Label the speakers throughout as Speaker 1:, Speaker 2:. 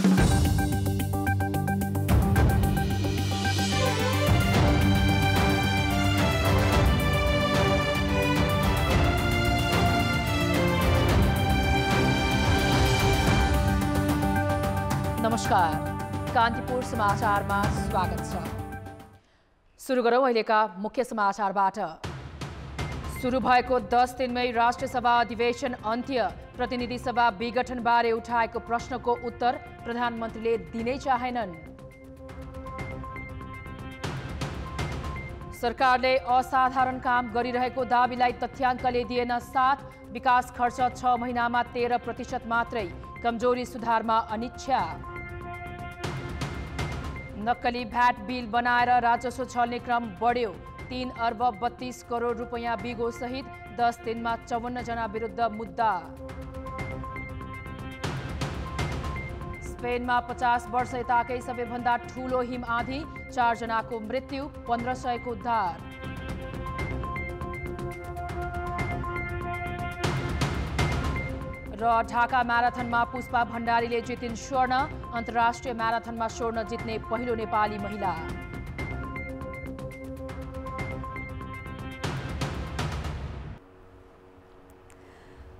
Speaker 1: नमस्कार, कान्तिपुर समाचारमा स्वागत छ। सुरु गरौँ अहिलेका मुख्य समाचारबाट। सुरु भएको 10 दिनमै राष्ट्रिय सभा अधिवेशन अन्त्य। प्रतिनिधि सभा विघटनबारे उठाएको प्रश्नको उत्तर प्रधानमन्त्रीले दिनै चाहेनन्। सरकारले असाधारण काम गरिरहेको दाबीलाई तथ्याङ्कले दिएन साथ। विकास खर्च 6 महिनामा 13% मात्रै। कमजोरी सुधारमा अनिच्छा। नक्कली भ्याट बिल बनाएर राजस्व छल्ने क्रम बढ्यो। 3 अर्ब 32 करोड रुपैयाँ बिगो सहित 10 दिनमा 54 जना विरुद्ध मुद्दा। स्पेनमा 50 वर्ष यताकै सबैभन्दा ठूलो हिम आँधी। 4 जनाको मृत्यु, 1500 को उद्धार। र ढाका म्याराथनमा पुष्पा भण्डारीले जितिन् स्वर्ण। अन्तर्राष्ट्रिय म्याराथनमा स्वर्ण जित्ने पहिलो नेपाली महिला।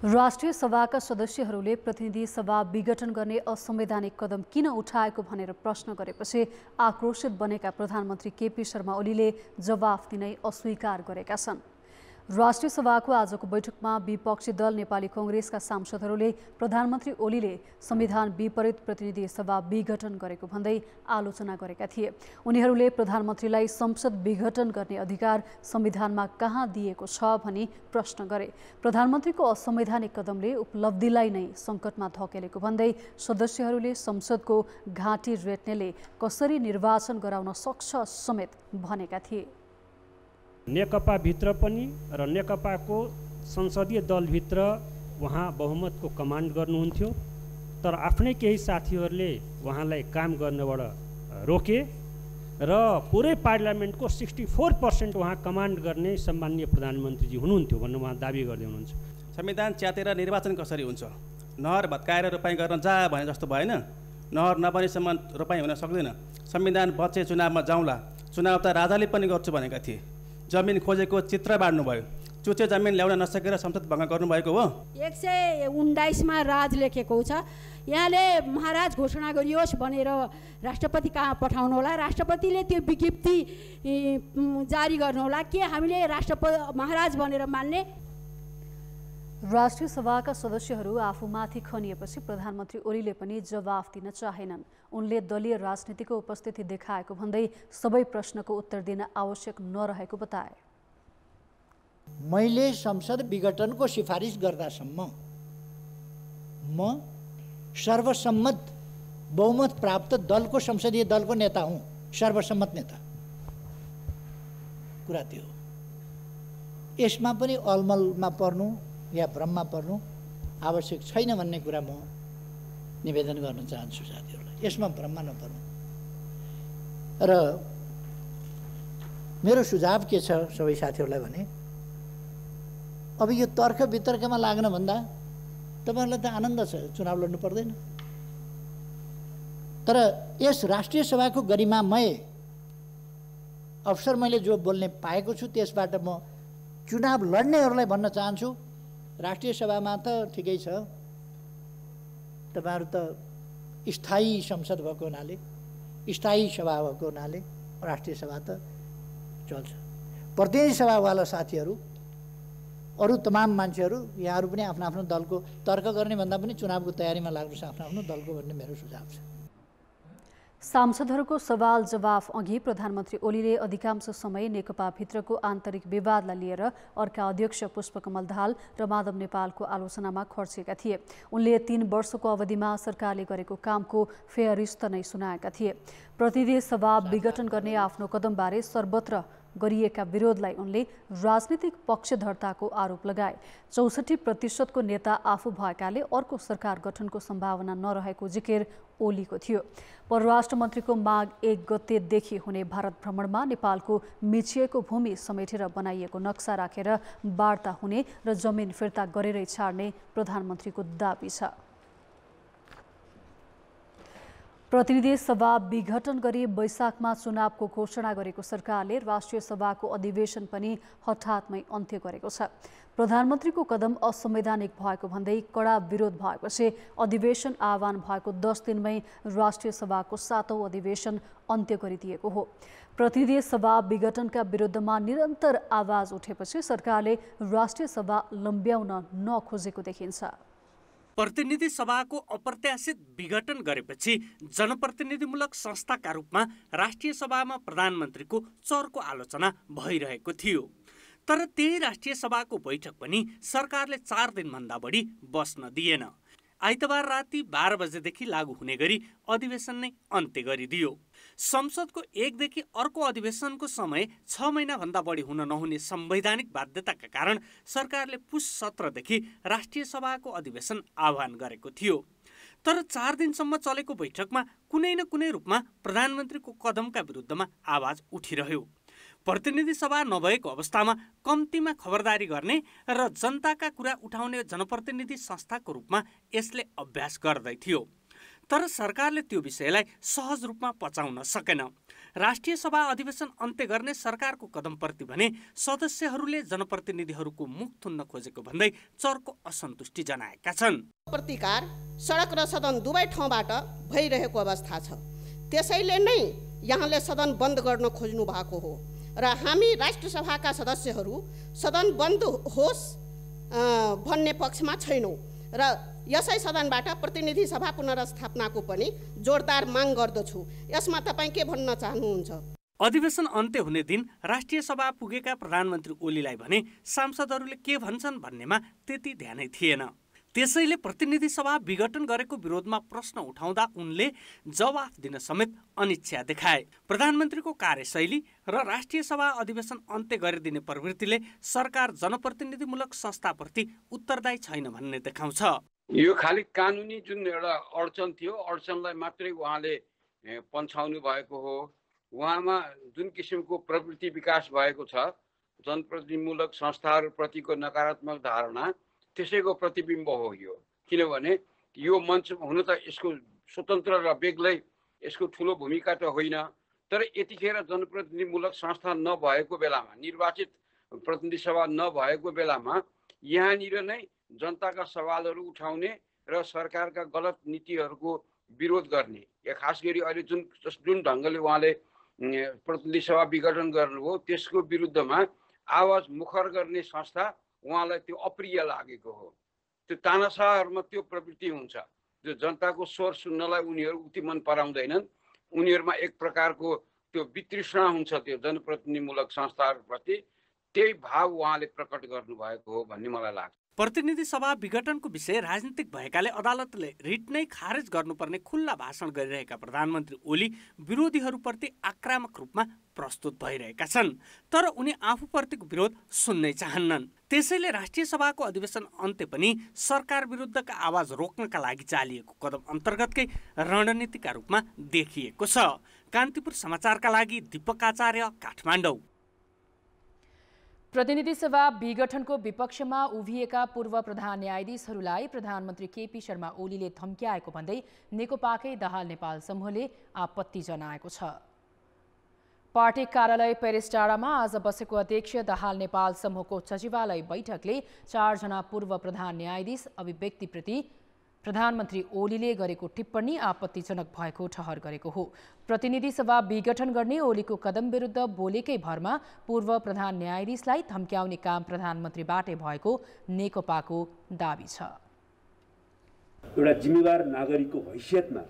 Speaker 2: राष्ट्रिय सभाका सदस्यहरूले प्रतिनिधि सभा विघटन गर्ने असंवैधानिक कदम किन उठाएको भनेर प्रश्न गरेपछि आक्रोशित बनेका प्रधानमन्त्री केपी शर्मा ओलीले जवाफ दिनै अस्वीकार गरेका छन्। राष्ट्रिय सभाको आजको बैठकमा विपक्षी दल नेपाली कांग्रेसका सांसदहरूले प्रधानमन्त्री ओलीले संविधान विपरीत प्रतिनिधि सभा विघटन गरेको भन्दै आलोचना गरेका थिए। उनीहरूले प्रधानमन्त्रीलाई संसद विघटन गर्ने अधिकार संविधानमा कहाँ दिएको छ भनी प्रश्न गरे। प्रधानमन्त्रीको असंवैधानिक कदमले उपलब्धिलाई नै संकटमा धकेलेको भन्दै सदस्यहरूले संसदको घाँटी रेट्नेले कसरी निर्वाचन गराउन सक्छ समेत भनेका थिए।
Speaker 3: नेकपा भित्र पनि र नेकपाको संसदीय दलभित्र उहाँ बहुमतको कमान्ड गर्नुहुन्थ्यो, तर आफ्नै केही साथीहरूले उहाँलाई काम गर्नबाट रोके र पुरै पार्लियामेन्टको 64% उहाँ कमान्ड गर्ने सम्माननीय प्रधानमन्त्रीजी हुनुहुन्थ्यो भन्ने उहाँ दाबी गर्दै हुनुहुन्छ।
Speaker 4: संविधान च्यातेर निर्वाचन कसरी हुन्छ? नहर भत्काएर रोपाइँ गर्न जा भने जस्तो भएन। नहर नबनेसम्म रोपाइँ हुन सक्दैन। संविधान बचे चुनावमा जाउँला। चुनाव त राजाले पनि गर्छु भनेका थिए। जमिन खोजेको चित्र बाँड्नुभयो। चुचे जमिन ल्याउन नसकेर संसद भङ्ग गर्नुभएको हो।
Speaker 5: 119 राज लेखेको छ। यहाँले महाराज घोषणा गरियोस् भनेर राष्ट्रपति कहाँ पठाउनु होला? राष्ट्रपतिले त्यो विज्ञप्ति जारी गर्नु होला के हामीले राष्ट्रपति महाराज भनेर मान्ने?
Speaker 2: राष्ट्रिय सभाका सदस्यहरू आफूमाथि खनिएपछि प्रधानमन्त्री ओलीले पनि जवाफ दिन चाहेनन्। उनले दलीय राजनीतिको उपस्थिति देखाएको भन्दै सबै प्रश्नको उत्तर दिन आवश्यक नरहेको बताए।
Speaker 6: मैले संसद विघटनको सिफारिस गर्दासम्म म सर्वसम्मत बहुमत प्राप्त दलको संसदीय दलको नेता हुँ। सर्वसम्मत नेता कुरा त्यो। यसमा पनि अलमलमा पर्नु या भ्रममा पर्नु आवश्यक छैन भन्ने कुरा म निवेदन गर्न चाहन्छु साथीहरूलाई। यसमा भ्रममा नपर्नु। र मेरो सुझाव के छ सबै साथीहरूलाई भने अब यो तर्क वितर्कमा लाग्नभन्दा तपाईँहरूलाई त आनन्द छ, चुनाव लड्नु पर्दैन। तर यस राष्ट्रिय सभाको गरिमामय अवसर मैले जो बोल्ने पाएको छु त्यसबाट म चुनाव लड्नेहरूलाई भन्न चाहन्छु, राष्ट्रिय सभामा त ठिकै छ, तपाईँहरू त स्थायी संसद भएको हुनाले, स्थायी सभा भएको हुनाले राष्ट्रिय सभा त चल्छ। प्रतिनिधि सभावाला साथीहरू, अरू तमाम मान्छेहरू, यहाँहरू पनि आफ्नो आफ्नो दलको तर्क गर्ने भन्दा पनि चुनावको तयारीमा लाग्नुहोस् आफ्नो आफ्नो दलको भन्ने मेरो सुझाव छ।
Speaker 2: सांसदहरूको सवाल जवाफ अघि प्रधानमन्त्री ओलीले अधिकांश समय नेकपाभित्रको आन्तरिक विवादलाई लिएर अर्का अध्यक्ष पुष्पकमल दाहाल र माधव नेपालको आलोचनामा खर्चेका थिए। उनले 3 वर्षको अवधिमा सरकारले गरेको कामको फेहरिस्त नै सुनाएका थिए। प्रतिनिधि सभा विघटन गर्ने आफ्नो कदमबारे सर्वत्र गरिएका विरोधलाई उनले राजनीतिक पक्षधरताको आरोप लगाए। 64% को नेता आफू भएकाले अर्को सरकार गठनको सम्भावना नरहेको जिकिर ओलीको थियो। परराष्ट्र मन्त्रीको माघ 1 गतेदेखि हुने भारत भ्रमणमा नेपालको मिचिएको भूमि समेटेर बनाइएको नक्सा राखेर वार्ता हुने र जमिन फिर्ता गरेरै छाड्ने प्रधानमन्त्रीको दाबी छ। प्रतिनिधि सभा विघटन गरी वैशाखमा चुनावको घोषणा गरेको सरकारले राष्ट्रिय सभाको अधिवेशन पनि हठातमै अन्त्य गरेको छ। प्रधानमन्त्रीको कदम असंवैधानिक भएको भन्दै कडा विरोध भएपछि अधिवेशन आह्वान भएको 10 दिनमै राष्ट्रिय सभाको 7औं अधिवेशन अन्त्य गरिदिएको हो। प्रतिनिधि सभा विघटनका विरुद्धमा निरन्तर आवाज उठेपछि सरकारले राष्ट्रिय सभा लम्ब्याउन नखोजेको देखिन्छ।
Speaker 7: प्रतिनिधि सभाको अप्रत्याशित विघटन गरेपछि जनप्रतिनिधिमूलक संस्थाका रूपमा राष्ट्रिय सभामा प्रधानमन्त्रीको चर्को आलोचना भइरहेको थियो। तर त्यही राष्ट्रिय सभाको बैठक पनि सरकारले 4 दिनभन्दा बढी बस्न दिएन। आइतबार राति 12 बजेदेखि लागू हुने गरी अधिवेशन नै अन्त्य गरिदियो। संसदको 1 देखि अर्को अधिवेशनको समय 6 महिनाभन्दा बढी हुन नहुने संवैधानिक बाध्यताका कारण सरकारले पुस 17देखि राष्ट्रिय सभाको अधिवेशन आह्वान गरेको थियो। तर 4 दिनसम्म चलेको बैठकमा कुनै न कुनै रूपमा प्रधानमन्त्रीको कदमका विरुद्धमा आवाज उठिरह्यो। प्रतिनिधि सभा नभएको अवस्थामा कम्तीमा खबरदारी गर्ने र जनताका कुरा उठाउने जनप्रतिनिधि संस्थाको रूपमा यसले अभ्यास गर्दै थियो। तर सरकारले त्यो विषयलाई सहज रूपमा पचाउन सकेन। राष्ट्रिय सभा अधिवेशन अन्त्य गर्ने सरकारको कदमप्रति भने सदस्यहरूले जनप्रतिनिधिहरूको मुख थुन्न खोजेको भन्दै चर्को असन्तुष्टि जनाएका छन्।
Speaker 8: प्रतिकार सडक र सदन दुवै ठाउँबाट भइरहेको अवस्था छ। त्यसैले नै यहाँले सदन बन्द गर्न खोज्नु भएको हो र हामी राष्ट्रिय सभाका सदस्यहरू सदन बन्द होस् भन्ने पक्षमा छैनौँ र यसै सदनबाट प्रतिनिधि सभा पुनर्स्थापनाको पनि जोरदार माग गर्दछु। यसमा तपाईँ के भन्न चाहनुहुन्छ?
Speaker 7: अधिवेशन अन्त्य हुने दिन राष्ट्रिय सभा पुगेका प्रधानमन्त्री ओलीलाई भने सांसदहरूले के भन्छन् भन्नेमा त्यति ध्यानै थिएन। त्यसैले प्रतिनिधि सभा विघटन गरेको विरोधमा प्रश्न उठाउँदा उनले जवाफ दिन समेत अनिच्छा देखाए। प्रधानमन्त्रीको कार्यशैली र राष्ट्रिय सभा अधिवेशन अन्त्य गरिदिने प्रवृत्तिले सरकार जनप्रतिनिधिमूलक संस्थाप्रति उत्तरदायी छैन भन्ने देखाउँछ।
Speaker 9: यो खाली कानुनी जुन एउटा अडचन थियो, अडचनलाई मात्रै उहाँले पन्छाउनु भएको हो। उहाँमा जुन किसिमको प्रवृत्ति विकास भएको छ, जनप्रतिनिधिमूलक संस्थाहरूप्रतिको नकारात्मक धारणा, त्यसैको प्रतिबिम्ब हो यो। किनभने यो मञ्च हुन त यसको स्वतन्त्र र बेग्लै यसको ठुलो भूमिका त होइन, तर यतिखेर जनप्रतिनिधिमूलक संस्था नभएको बेलामा, निर्वाचित प्रतिनिधि सभा नभएको बेलामा यहाँनिर नै जनताका सवालहरू उठाउने र सरकारका गलत नीतिहरूको विरोध गर्ने, या खास गरी अहिले जुन ढङ्गले उहाँले प्रतिनिधि सभा विघटन गर्नुभयो त्यसको विरुद्धमा आवाज मुखर गर्ने संस्था उहाँलाई त्यो अप्रिय लागेको हो। त्यो तानाशाहहरूमा त्यो प्रवृत्ति हुन्छ, जो जनताको स्वर सुन्नलाई उनीहरू उति मन पराउँदैनन्। उनीहरूमा एक प्रकारको त्यो वितृष्णा हुन्छ त्यो जनप्रतिनिधिमूलक संस्थाहरूप्रति। त्यही भाव उहाँले प्रकट गर्नुभएको हो भन्ने मलाई लाग्छ।
Speaker 7: प्रतिनिधि सभा विघटनको विषय राजनीतिक भएकाले अदालतले रिट नै खारेज गर्नुपर्ने खुल्ला भाषण गरिरहेका प्रधानमन्त्री ओली विरोधीहरूप्रति आक्रामक रूपमा प्रस्तुत भइरहेका छन्। तर उनी आफूप्रतिको विरोध सुन्नै चाहन्नन्। त्यसैले राष्ट्रिय सभाको अधिवेशन अन्त्य पनि सरकार विरुद्धका आवाज रोक्नका लागि चालिएको कदम अन्तर्गतकै रणनीतिका रूपमा देखिएको छ। कान्तिपुर समाचारका लागि दीपक आचार्य, काठमाडौँ।
Speaker 1: प्रतिनिधि सभा विघटनको विपक्षमा उभिएका पूर्व प्रधान न्यायाधीशहरूलाई प्रधानमन्त्री केपी शर्मा ओलीले धम्क्याएको भन्दै नेकपाकै दाहाल नेपाल समूहले आपत्ति जनाएको छ। पार्टी कार्यालय पेरिस डाँडामा आज बसेको अध्यक्ष दाहाल नेपाल समूहको सचिवालय बैठकले 4 जना पूर्व प्रधान न्यायाधीश अभिव्यक्तिप्रति प्रधानमन्त्री ओलीले गरेको टिप्पणी आपत्तिजनक भएको ठहर गरेको हो। प्रतिनिधि सभा विघटन गर्ने ओलीको कदम विरुद्ध बोलेकै भरमा पूर्व प्रधान न्यायाधीशलाई धम्क्याउने काम प्रधानमन्त्रीबाटै भएको नेकपाको दाबी छ।
Speaker 10: एउटा जिम्मेवार नागरिकको हैसियतमा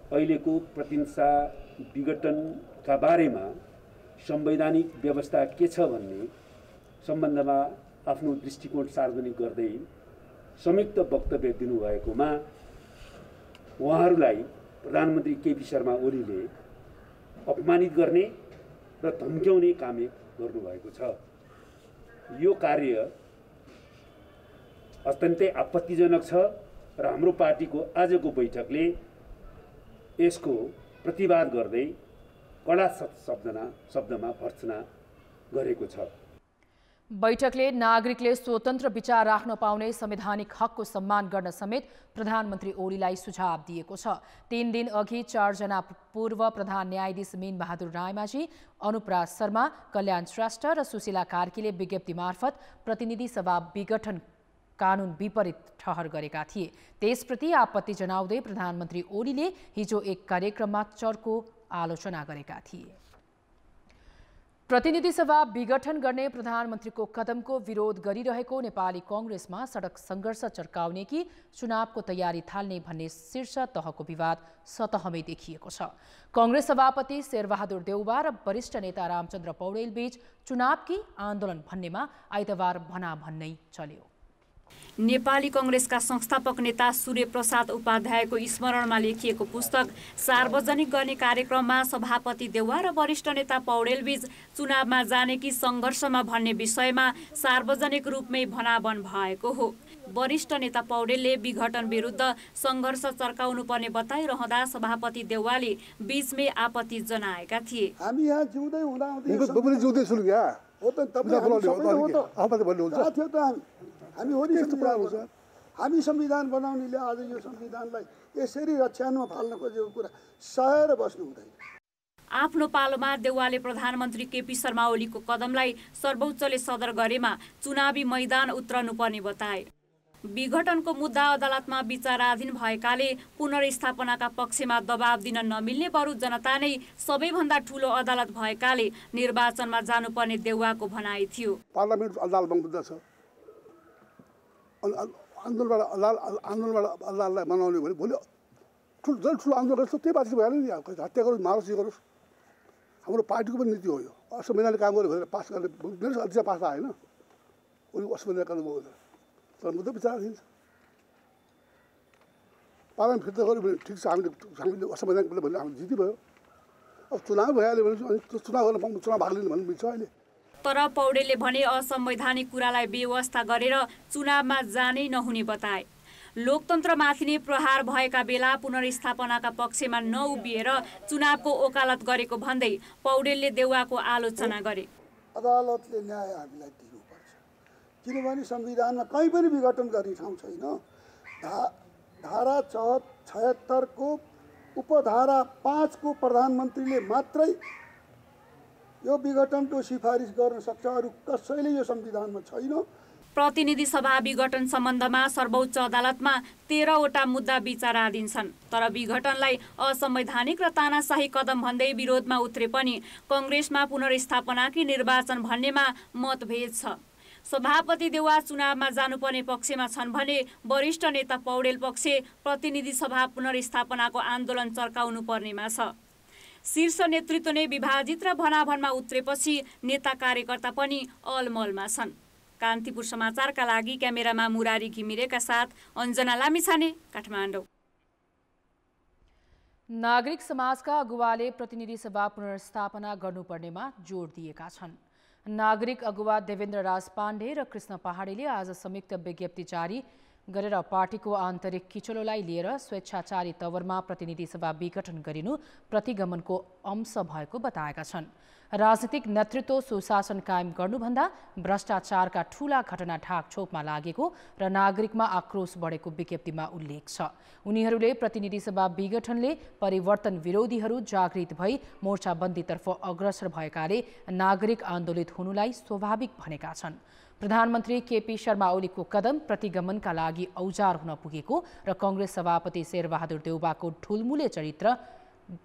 Speaker 10: अहिलेको प्रतिनिधि सभा विघटनका बारेमा संवैधानिक व्यवस्था के छ भन्ने सम्बन्धमा आफ्नो दृष्टिकोण सार्वजनिक गर्दै संयुक्त वक्तव्य दिनुभएकोमा उहाँहरूलाई प्रधानमन्त्री केपी शर्मा ओलीले अपमानित गर्ने र धम्क्याउने काम गर्नुभएको छ। यो कार्य अत्यन्तै आपत्तिजनक छ र हाम्रो पार्टीको आजको बैठकले यसको प्रतिवाद गर्दै कडा शब्दमा भर्त्सना गरेको छ।
Speaker 1: बैठकले नागरिकले स्वतन्त्र विचार राख्न पाउने संवैधानिक हकको सम्मान गर्न समेत प्रधानमन्त्री ओलीलाई सुझाव दिएको छ। 3 दिन अघि 4 जना पूर्व प्रधान न्यायाधीश मीन बहादुर रायमाझी, अनुपराज शर्मा, कल्याण श्रेष्ठ र सुशीला कार्कीले विज्ञप्ति मार्फत प्रतिनिधि सभा विघटन कानुन विपरीत ठहर गरेका थिए। त्यसप्रति आपत्ति जनाउँदै प्रधानमन्त्री ओलीले हिजो एक कार्यक्रममा चर्को आलोचना गरेका थिए। प्रतिनिधि सभा विघटन गर्ने प्रधानमन्त्रीको कदमको विरोध गरिरहेको नेपाली कांग्रेसमा सडक संघर्ष चर्काउने कि चुनावको तयारी थाल्ने भन्ने शीर्ष तहको विवाद सतहमै देखिएको छ। कांग्रेस सभापति शेरबहादुर देउवा र वरिष्ठ नेता रामचन्द्र पौडेल बीच चुनाव कि आन्दोलन भन्नेमा आइतबार भनाभन्नै चल्यो।
Speaker 11: नेपाली कांग्रेसका संस्थापक नेता सूर्य प्रसाद उपाध्यायको स्मरणमा लेखिएको पुस्तक सार्वजनिक गर्ने कार्यक्रममा सभापति देउवा र वरिष्ठ नेता पौडेल बीच चुनावमा जाने कि सङ्घर्षमा भन्ने विषयमा सार्वजनिक रूपमै भनाभन भएको हो। वरिष्ठ नेता पौडेलले विघटन विरुद्ध सङ्घर्ष चर्काउनु पर्ने बताइरहँदा सभापति देउवाले बीचमै आपत्ति जनाएका थिए।
Speaker 12: हामी यहाँ जिउँदै हामी हो नि कुरा हुन्छ। हामी संविधान बनाउनेले आज यो संविधानलाई यसरी रक्षामा फाल्न खोजेको कुरा सहेर बस्नु हुँदैन।
Speaker 11: आफ्नो पालोमा देउवाले प्रधानमन्त्री केपी शर्मा ओलीको कदमलाई सर्वोच्चले सदर गरेमा चुनावी मैदान उत्रनुपर्ने बताए। विघटनको मुद्दा अदालतमा विचाराधीन भएकाले पुनर्स्थापनाका पक्षमा दबाब दिन नमिल्ने, बरु जनता नै सबैभन्दा ठूलो अदालत भएकाले निर्वाचनमा जानुपर्ने देउवाको भनाइ थियो।
Speaker 12: पार्लियामेन्ट अदालतमा छ, आन्दोलनबाट अदालतलाई बनाउने भने भोलि ठुलो आन्दोलन गर्छ, त्यही पार्टी भएन नि, हत्या गरोस् मारोस् गरोस्। हाम्रो पार्टीको पनि नीति हो यो। असंवैधानिक काम गर्यो भनेर पास गर्ने मेरो अध्यक्ष पास आएन, उसले असंवैधानिक काम गर्यो तर मुद्दा विचाराधीन छ। पार्लियामेन्ट फिर्ता गऱ्यो भने ठिक छ, हामीले असंवैधानिक भने हामी जिती भयो। अब चुनाव भइहाल्यो भने चुनाव गर्न पाउनु, चुनाव भाग लिनु भन्ने मिल्छ अहिले।
Speaker 11: तर पौडेलले भने असंवैधानिक कुरालाई व्यवस्था गरेर चुनावमा जानै नहुने बताए। लोकतन्त्रमाथि नै प्रहार भएका बेला पुनर्स्थापनाका पक्षमा नउभिएर चुनावको ओकालत गरेको भन्दै पौडेलले देउवाको आलोचना गरे।
Speaker 12: अदालतले न्याय हामीलाई दिनुपर्छ, किनभने संविधानमा कहीँ पनि विघटन गर्ने ठाउँ छैन। धारा 76 को उपधारा 5 को प्रधानमन्त्रीले मात्रै यो विघटनको सिफारिस गर्न सक्छ, अरू कसैले यो संविधानमा छैन।
Speaker 11: प्रतिनिधि सभा विघटन सम्बन्धमा सर्वोच्च अदालतमा 13 वटा मुद्दा विचाराधीन छन्। तर विघटनलाई असंवैधानिक र तानाशाही कदम भन्दै विरोधमा उत्रे पनि कांग्रेसमा पुनर्स्थापना कि निर्वाचन भन्नेमा मतभेद छ। सभापति देउवा चुनावमा जानुपर्ने पक्षमा छन् भने वरिष्ठ नेता पौडेल पक्ष प्रतिनिधि सभा पुनर्स्थापनाको आन्दोलन चर्काउनु पर्नेमा छ। शीर्ष नेतृत्व नै विभाजित र भनाभनमा उत्रेपछि नेता कार्यकर्ता पनि अलमलमा छन्। कान्तिपुर समाचारका लागि क्यामेरामा मुरारी घिमिरेका साथ अञ्जना लामिछाने, काठमाडौँ।
Speaker 1: नागरिक समाजका अगुवाले प्रतिनिधि सभा पुनर्स्थापना गर्नुपर्नेमा जोड दिएका छन्। नागरिक अगुवा देवेन्द्र राज पाण्डे र कृष्ण पहाडीले आज संयुक्त विज्ञप्ति जारी गरेर पार्टीको आन्तरिक किचलोलाई लिएर स्वेच्छाचारी तवरमा प्रतिनिधि सभा विघटन गरिनु प्रतिगमनको अंश भएको बताएका छन्। राजनीतिक नेतृत्व सुशासन कायम गर्नुभन्दा भ्रष्टाचारका ठूला घटना ढाकछोपमा लागेको र नागरिकमा आक्रोश बढेको विज्ञप्तिमा उल्लेख छ। उनीहरूले प्रतिनिधि सभा विघटनले परिवर्तन विरोधीहरू जागृत भई मोर्चाबन्दीतर्फ अग्रसर भएकाले नागरिक आन्दोलित हुनुलाई स्वाभाविक भनेका छन्। प्रधानमन्त्री केपी शर्मा ओलीको कदम प्रतिगमनका लागि औजार हुन पुगेको र कांग्रेस सभापति शेरबहादुर देउवाको ठुलमुले चरित्र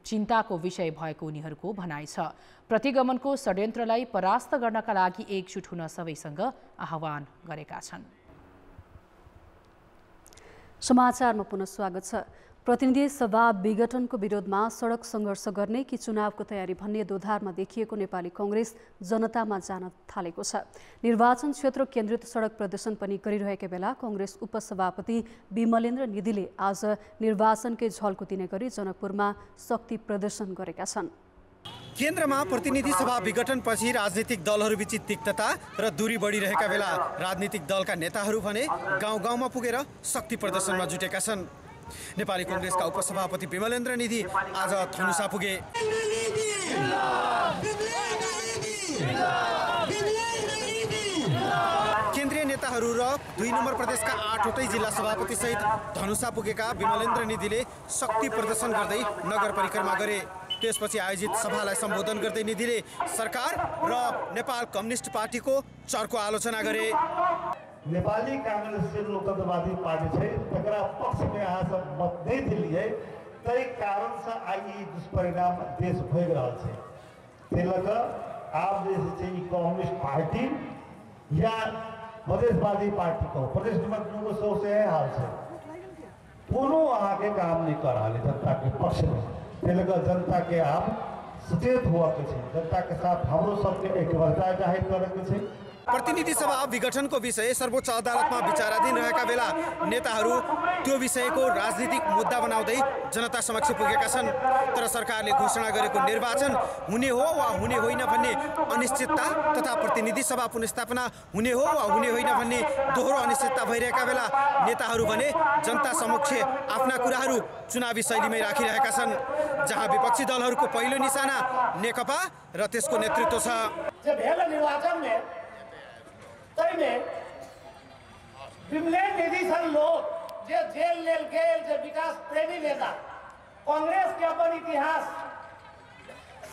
Speaker 1: चिन्ताको विषय भएको उनीहरूको भनाइ छ। प्रतिगमनको षड्यन्त्रलाई परास्त गर्नका लागि एकजुट हुन सबैसँग आह्वान गरेका छन्।
Speaker 2: समाचारमा पुनः स्वागत छ। प्रतिनिधि सभा विघटनको विरोधमा सडक सङ्घर्ष गर्ने कि चुनावको तयारी भन्ने दोधारमा देखिएको नेपाली कांग्रेस जनतामा जान थालेको छ। निर्वाचन क्षेत्र केन्द्रित सडक प्रदर्शन पनि गरिरहेका बेला कांग्रेस उपसभापति विमलेन्द्र निधिले आज निर्वाचनकै झल्को दिने गरी जनकपुरमा शक्ति प्रदर्शन गरेका छन्।
Speaker 13: केन्द्रमा प्रतिनिधि सभा विघटनपछि राजनीतिक दलहरूबीच तिक्तता र दूरी बढिरहेका बेला राजनीतिक दलका नेताहरू भने गाउँ-गाउँमा पुगेर शक्ति प्रदर्शनमा जुटेका छन्। नेपाली कांग्रेसका उपसभापति विमलेन्द्र निधि आज धनुषा पुगे। नेताहरू र 2 नम्बर प्रदेशका 8वटै जिल्ला सभापति सहित धनुषा पुगेका विमलेन्द्र निधिले शक्ति प्रदर्शन गर्दै नगर परिक्रमा गरे। त्यसपछि आयोजित सभालाई सम्बोधन गर्दै निधिले सरकार र नेपाल कम्युनिस्ट पार्टीको चर्को आलोचना गरे।
Speaker 14: नेपाली कांग्रेस लोकतन्त्रवादी पार्टी है तकरा पक्ष में अहाँ सब मत नहीं दिलिए तई कारण से आई दुष्परिणाम देश भोग रहा है। तेलक आप जैसे कम्युनिस्ट पार्टी या प्रदेशवादी पार्टी को प्रदेश को सोच है हाल से दोनों आगे काम नहीं कर रहा जनता के पक्ष में। तेलक जनता के आप सचेत हुआ के जनता के साथ हमरो सबके एकता जाहिर करे के।
Speaker 13: प्रतिनिधि सभा विघटनको विषय सर्वोच्च अदालतमा विचाराधीन रहेका बेला नेताहरू त्यो विषयको राजनीतिक मुद्दा बनाउँदै जनता समक्ष पुगेका छन्। तर सरकारले घोषणा गरेको निर्वाचन हुने हो वा हुने होइन भन्ने अनिश्चितता तथा प्रतिनिधि सभा पुनर्स्थापना हुने हो वा हुने होइन भन्ने दोहोरो अनिश्चितता भइरहेका बेला नेताहरू भने जनता समक्ष आफ्ना कुराहरू चुनावी शैलीमै राखिरहेका छन्, जहाँ विपक्षी दलहरूको पहिलो निशाना नेकपा र त्यसको नेतृत्व छ।
Speaker 14: विमलेन्द्र निधि सन लोग जे जेल लेल गेल जे विकास प्रेमी नेता कांग्रेस के अपन इतिहास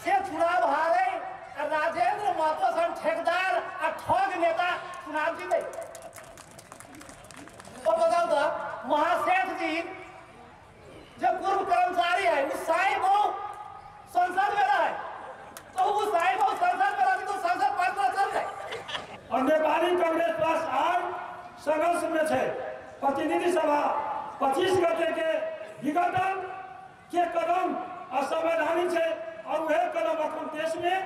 Speaker 14: से चुनाव हारे राजेंद्र महतो सन ठेकेदार आ ठग नेता चुनाव जीते। और बताओ तो महासेठ जी जो पूर्व कर्मचारी है उस साहिब संसद में रहे तो उस साहिब संसद में रहे तो संसद पद पर चल गए। और नेपाली कांग्रेस पास आज संघर्ष में है। प्रतिनिधि सभा 25 गते के विघटन के कदम असंवैधानिक है और वह कदम अपन देश में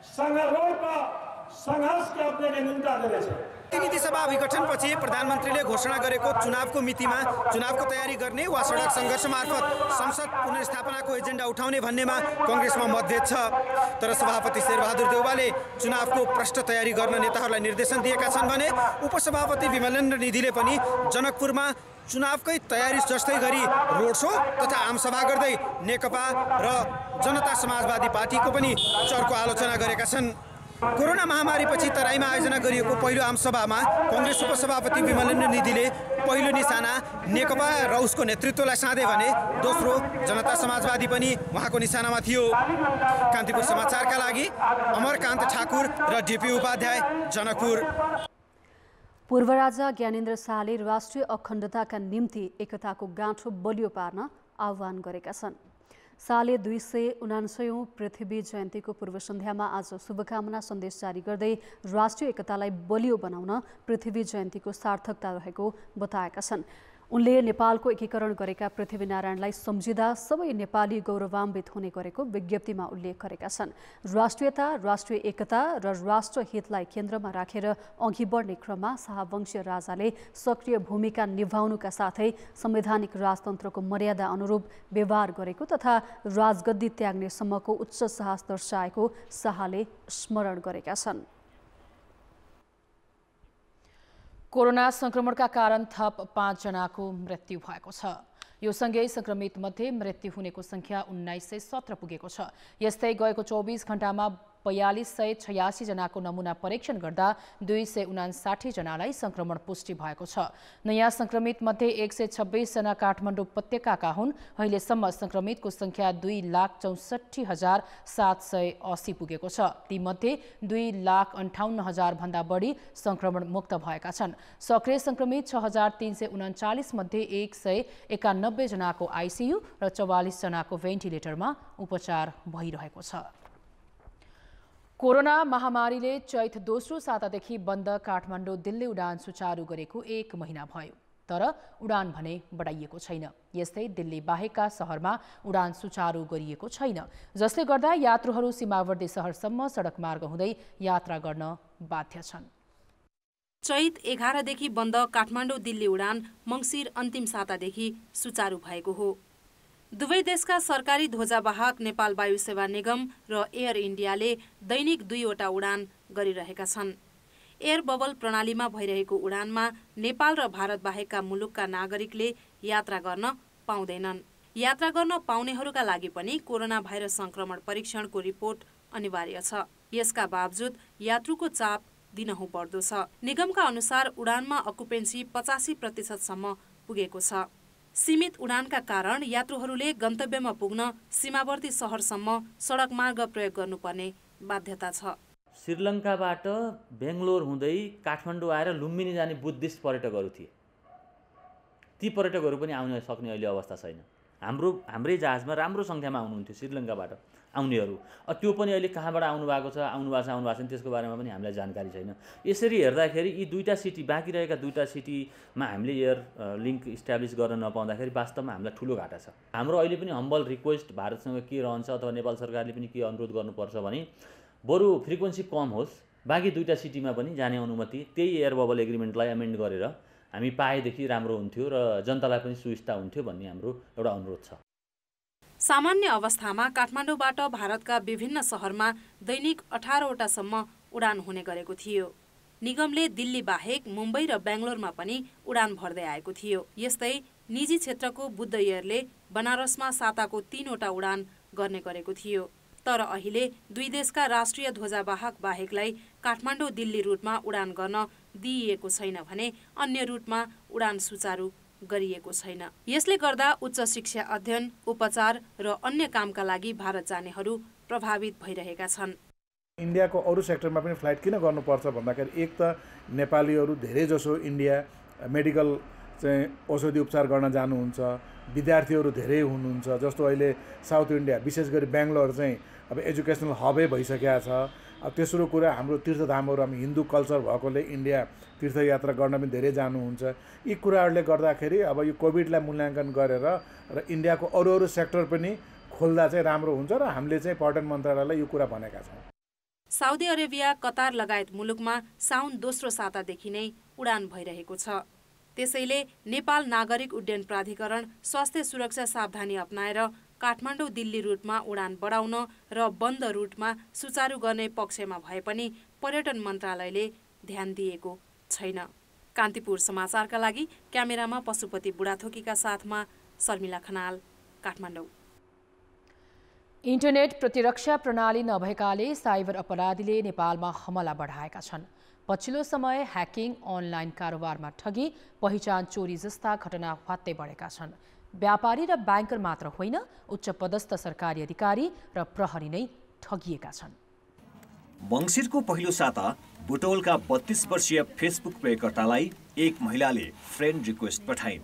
Speaker 14: संघर्ष के अपने के निम्ता दिले छे।
Speaker 13: प्रतिनिधि सभा विघटनपछि प्रधानमन्त्रीले घोषणा गरेको चुनावको मितिमा चुनावको तयारी गर्ने वा सडक सङ्घर्ष मार्फत संसद पुनर्स्थापनाको एजेन्डा उठाउने भन्नेमा कङ्ग्रेसमा मतभेद छ। तर सभापति शेरबहादुर देउवाले चुनावको प्रष्ट तयारी गर्न नेताहरूलाई निर्देशन दिएका छन् भने उपसभापति विमलेन्द्र निधिले पनि जनकपुरमा चुनावकै तयारी जस्तै गरी रोड शो तथा आमसभा गर्दै नेकपा र जनता समाजवादी पार्टीको पनि चर्को आलोचना गरेका छन्। कोरोना महामारीपछि तराईमा आयोजना गरिएको पहिलो आमसभामा कङ्ग्रेस उपसभापति विमलेन्द्र निधिले पहिलो निशाना नेकपा र उसको नेतृत्वलाई साधे भने दोस्रो जनता समाजवादी पनि उहाँको निशानामा थियो। कान्तिपुर समाचारका लागि अमरकान्त ठाकुर र डिपी उपाध्याय, जनकपुर।
Speaker 2: पूर्व राजा ज्ञानेन्द्र शाहले राष्ट्रिय अखण्डताका निम्ति एकताको गाँठो बलियो पार्न आह्वान गरेका छन्। शाहले 279औं पृथ्वी जयन्तीको पूर्व सन्ध्यामा आज शुभकामना सन्देश जारी गर्दै राष्ट्रिय एकतालाई बलियो बनाउन पृथ्वी जयन्तीको सार्थकता रहेको बताएका छन्। उनले नेपालको एकीकरण गरेका पृथ्वीनारायणलाई सम्झिँदा सबै नेपाली गौरवान्वित हुने गरेको विज्ञप्तिमा उल्लेख गरेका छन्। राष्ट्रियता, राष्ट्रिय एकता र राष्ट्रहितलाई केन्द्रमा राखेर अघि बढ्ने क्रममा शाहवंशीय राजाले सक्रिय भूमिका निभाउनुका साथै संवैधानिक राजतन्त्रको मर्यादा अनुरूप व्यवहार गरेको तथा राजगद्दी त्याग्ने सम्मको उच्च साहस दर्शाएको शाहले स्मरण गरेका छन्।
Speaker 1: कोरोना संक्रमणका कारण थप 5 जनाको मृत्यु भएको छ। यो सँगै संक्रमित मध्ये मृत्यु हुनेको संख्या 1917 पुगेको छ। यस्तै गएको 24 घण्टामा 4286 जनाको नमुना परीक्षण गर्दा 259 जनालाई संक्रमण पुष्टि भएको छ। नयाँ संक्रमित मध्ये 126 जना काठमाडौँ उपत्यकाका हुन्। अहिलेसम्म संक्रमितको संख्या 2,64,780 पुगेको छ। तीमध्ये 2,58,000 भन्दा बढी संक्रमण मुक्त भएका छन्। सक्रिय संक्रमित 6,339 मध्ये 191 जनाको आइसियु र 44 जनाको भेन्टिलेटरमा उपचार भइरहेको छ। कोरोना महामारीले चैत दोस्रो सातादेखि बन्द काठमाडौँ दिल्ली उडान सुचारू गरेको 1 महिना भयो, तर उडान भने बढाइएको छैन। यस्तै दिल्ली बाहेकका शहरमा उडान सुचारू गरिएको छैन, जसले गर्दा यात्रुहरू सीमावर्ती शहरसम्म सडक मार्ग हुँदै यात्रा गर्न बाध्य छन्।
Speaker 15: चैत 11 देखि बन्द काठमाडौँ दिल्ली उडान मङ्सिर अन्तिम सातादेखि सुचारू भएको हो। दुवै देशका सरकारी ध्वजावाहक नेपाल वायु सेवा निगम र एयर इन्डियाले दैनिक 2 वटा उडान गरिरहेका छन्। एयर बबल प्रणालीमा भइरहेको उडानमा नेपाल र भारत बाहेकका मुलुकका नागरिकले यात्रा गर्न पाउँदैनन्। यात्रा गर्न पाउनेहरूका लागि पनि कोरोना भाइरस संक्रमण परीक्षणको रिपोर्ट अनिवार्य छ। यसका बावजुद यात्रुको चाप दिनहुँ पर्दो छ। निगमका अनुसार उडानमा अकुपेन्सी 85% पुगेको छ। सीमित उडानका कारण यात्रुहरूले गन्तव्यमा पुग्न सीमावर्ती सहरसम्म सडक मार्ग प्रयोग गर्नुपर्ने बाध्यता छ।
Speaker 16: श्रीलङ्काबाट बेङ्गलोर हुँदै काठमाडौँ आएर लुम्बिनी जाने बुद्धिस्ट पर्यटकहरू थिए। ती पर्यटकहरू पनि आउन सक्ने अहिले अवस्था छैन। हाम्रै जहाजमा राम्रो सङ्ख्यामा आउनुहुन्थ्यो श्रीलङ्काबाट आउनेहरू। त्यो पनि अहिले कहाँबाट आउनुभएको छ छैन त्यसको बारेमा पनि हामीलाई जानकारी छैन। यसरी हेर्दाखेरि यी दुईटा सिटी, बाँकी रहेका दुईटा सिटीमा हामीले एयर लिङ्क इस्टाब्लिस गर्न नपाउँदाखेरि वास्तवमा हामीलाई ठुलो घाटा छ। हाम्रो अहिले पनि हम्बल रिक्वेस्ट भारतसँग के रहन्छ अथवा नेपाल सरकारले पनि के अनुरोध गर्नुपर्छ भने बरु फ्रिक्वेन्सी कम होस्, बाँकी दुईटा सिटीमा पनि जाने अनुमति त्यही एयर बबल एग्रिमेन्टलाई एमेन्ड गरेर हामी पाएदेखि राम्रो हुन्थ्यो र जनतालाई पनि सुविस्ता हुन्थ्यो भन्ने हाम्रो एउटा अनुरोध छ।
Speaker 15: सामान्य अवस्थामा काठमाडौँबाट भारतका विभिन्न सहरमा दैनिक 18वटासम्म उडान हुने गरेको थियो। निगमले दिल्ली बाहेक मुम्बई र बेङ्गलोरमा पनि उडान भर्दै आएको थियो। यस्तै निजी क्षेत्रको बुद्ध एयरले बनारसमा साताको 3वटा उडान गर्ने गरेको थियो। तर अहिले दुई देशका राष्ट्रिय ध्वजावाहक बाहेकलाई काठमाडौँ दिल्ली रुटमा उडान गर्न दिइएको छैन भने अन्य रुटमा उडान सुचारू गरिएको छैन। यसले गर्दा उच्च शिक्षा अध्ययन, उपचार र अन्य कामका लागि भारत जानेहरू प्रभावित भइरहेका छन्।
Speaker 17: इन्डियाको अरू सेक्टरमा पनि फ्लाइट किन गर्नुपर्छ भन्दाखेरि एक त नेपालीहरू धेरै जसो इन्डिया मेडिकल चाहिँ औषधि उपचार गर्न जानुहुन्छ, विद्यार्थीहरू धेरै हुनुहुन्छ। जस्तो अहिले साउथ इन्डिया विशेष गरी बेङ्गलोर चाहिँ अब एजुकेसनल हबै भइसकेको छ। अब तेस्रो कुरा हाम्रो तीर्थधामहरू, हामी हिन्दू कल्चर भएकोले इन्डिया तीर्थयात्रा गर्न पनि धेरै जानुहुन्छ। यी कुराहरूले गर्दाखेरि अब यो कोभिडलाई मूल्याङ्कन गरेर र इन्डियाको अरू सेक्टर पनि खोल्दा चाहिँ राम्रो हुन्छ र हामीले चाहिँ पर्यटन मन्त्रालयलाई यो कुरा भनेका छौँ।
Speaker 15: साउदी अरेबिया, कतार लगायत मुलुकमा साउन दोस्रो सातादेखि नै उडान भइरहेको छ। त्यसैले नेपाल नागरिक उड्डयन प्राधिकरण स्वास्थ्य सुरक्षा सावधानी अपनाएर काठमाडौँ दिल्ली रुटमा उडान बढाउन र बन्द रुटमा सुचारू गर्ने पक्षमा भए पनि पर्यटन मन्त्रालयले ध्यान दिएको छैन। कान्तिपुर समाचारका लागि क्यामेरामा पशुपति बुढाथोकीका साथमा शर्मिला खनाल, काठमाडौँ।
Speaker 1: इन्टरनेट प्रतिरक्षा प्रणाली नभएकाले साइबर अपराधीले नेपालमा हमला बढाएका छन्। पछिल्लो समय ह्याकिङ, अनलाइन कारोबारमा ठगी, पहिचान चोरी जस्ता घटना हत्तै बढेका छन्। व्यापारी र ब्याङ्कर मात्र होइन, उच्च पदस्थ सरकारी अधिकारी र प्रहरी नै ठगिएका छन्।
Speaker 18: मङ्सिरको पहिलो साता बुटोलका 32 वर्षीय फेसबुक प्रयोगकर्तालाई एक महिलाले फ्रेन्ड रिक्वेस्ट पठाइन्।